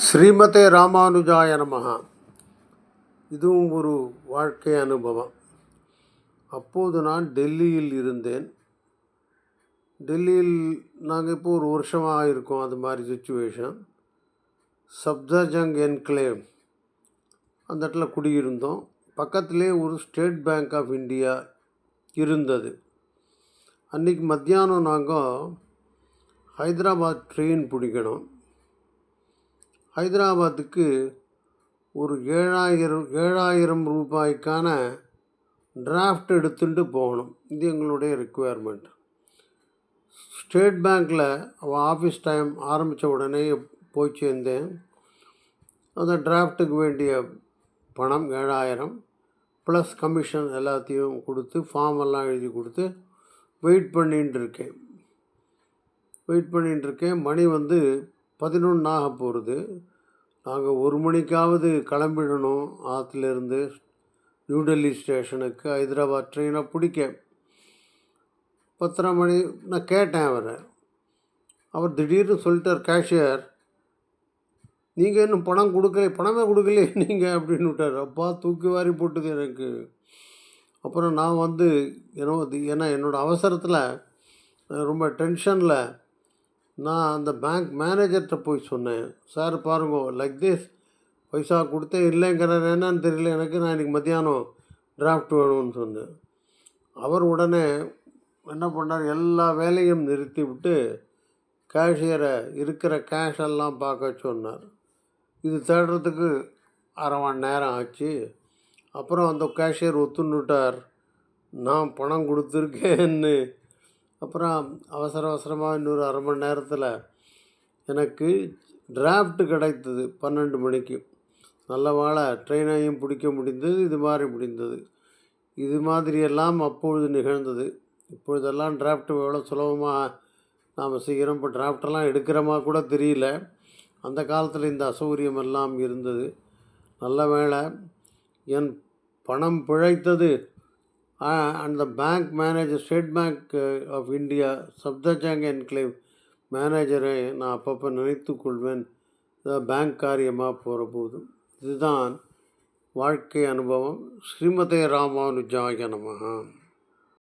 ஸ்ரீமதே ராமானுஜாய நமஹ. இதுவும் ஒரு வாழ்க்கை அனுபவம். அப்போது நான் டெல்லியில் இருந்தேன். டெல்லியில் நாங்கள் இப்போ ஒரு வருஷமாக இருக்கோம். அது மாதிரி சுச்சுவேஷன். சப்தர்ஜங் என்க்ளேவ் அந்த இடத்துல குடியிருந்தோம். பக்கத்திலே ஒரு ஸ்டேட் பேங்க் ஆஃப் இந்தியா இருந்தது. அன்றைக்கி மத்தியானம் நாங்கள் ஹைதராபாத் ட்ரெயின் பிடிக்கணும். ஹைதராபாத்துக்கு ஒரு 7,000 ரூபாய்க்கான டிராஃப்ட் எடுத்துகிட்டு போகணும். இது எங்களுடைய ரெக்குயர்மெண்ட். ஸ்டேட் பேங்க்கில் அவள் ஆஃபீஸ் டைம் ஆரம்பித்த உடனே போய் சேர்ந்தேன். அந்த டிராஃப்ட்டுக்கு வேண்டிய பணம் 7,000 ப்ளஸ் கமிஷன் எல்லாத்தையும் கொடுத்து ஃபார்ம் எல்லாம் எழுதி கொடுத்து வெயிட் பண்ணிகிட்டு இருக்கேன். மணி 11 ஆக போகிறது. நாங்கள் 1 மணிக்காவது கிளம்பிடணும். ஆற்றுலேருந்து நியூ டெல்லி ஸ்டேஷனுக்கு ஹைதராபாத் ட்ரெயினை பிடிக்க. 10:30 மணி நான் கேட்டேன் அவர் திடீர்னு சொல்லிட்டார், கேஷியர், நீங்கள் இன்னும் பணமே கொடுக்கலையே நீங்கள் அப்படின்னு விட்டார். அப்பா தூக்கி வாரி போட்டுது எனக்கு. அப்புறம் நான் ஏன்னா என்னோடய அவசரத்தில் ரொம்ப டென்ஷனில் நான் அந்த பேங்க் மேனேஜர்கிட்ட போய் சொன்னேன், சார் பாருங்க லைக் திஸ் பைசா கொடுத்தேன், இல்லைங்கிறார், என்னன்னு தெரியல எனக்கு, நான் இன்றைக்கி மத்தியானம் டிராஃப்ட் வேணும்னு சொன்னேன். அவர் உடனே என்ன பண்ணார், எல்லா வேலையும் நிறுத்தி விட்டு கேஷியரை இருக்கிற கேஷ் எல்லாம் பார்க்க சொன்னார். இது தேடுறதுக்கு 1/2 மணி நேரம் ஆச்சு. அப்புறம் அந்த கேஷியர் ஒத்துன்னுட்டார், நான் பணம் கொடுத்துருக்கேன்னு. அப்புறம் அவசரமாக இன்னொரு 1/2 மணி நேரத்தில் எனக்கு டிராஃப்ட் கிடைத்தது 12 மணிக்கு. நல்ல வேளை ட்ரெயினையும் பிடிக்க முடிந்தது, இது மாதிரி முடிந்தது. இது மாதிரியெல்லாம் அப்பொழுது நிகழ்ந்தது. இப்பொழுதெல்லாம் டிராஃப்ட் எவ்வளோ சுலபமாக நாம் செய்கிறோம். இப்போ டிராஃப்டெல்லாம் எடுக்கிறோமா கூட தெரியல. அந்த காலத்தில் இந்த அசௌகரியம் எல்லாம் இருந்தது. நல்ல வேளை என் பணம் பிழைத்தது. அந்த bank manager, State Bank of India Safdarjung Enclave மேனேஜரை நான் அப்பப்போ நினைத்து கொள்வேன், பேங்க் காரியமாக போகிற போது. இதுதான் வாழ்க்கை அனுபவம். ஸ்ரீமதே ராமானுஜாய நமஹ.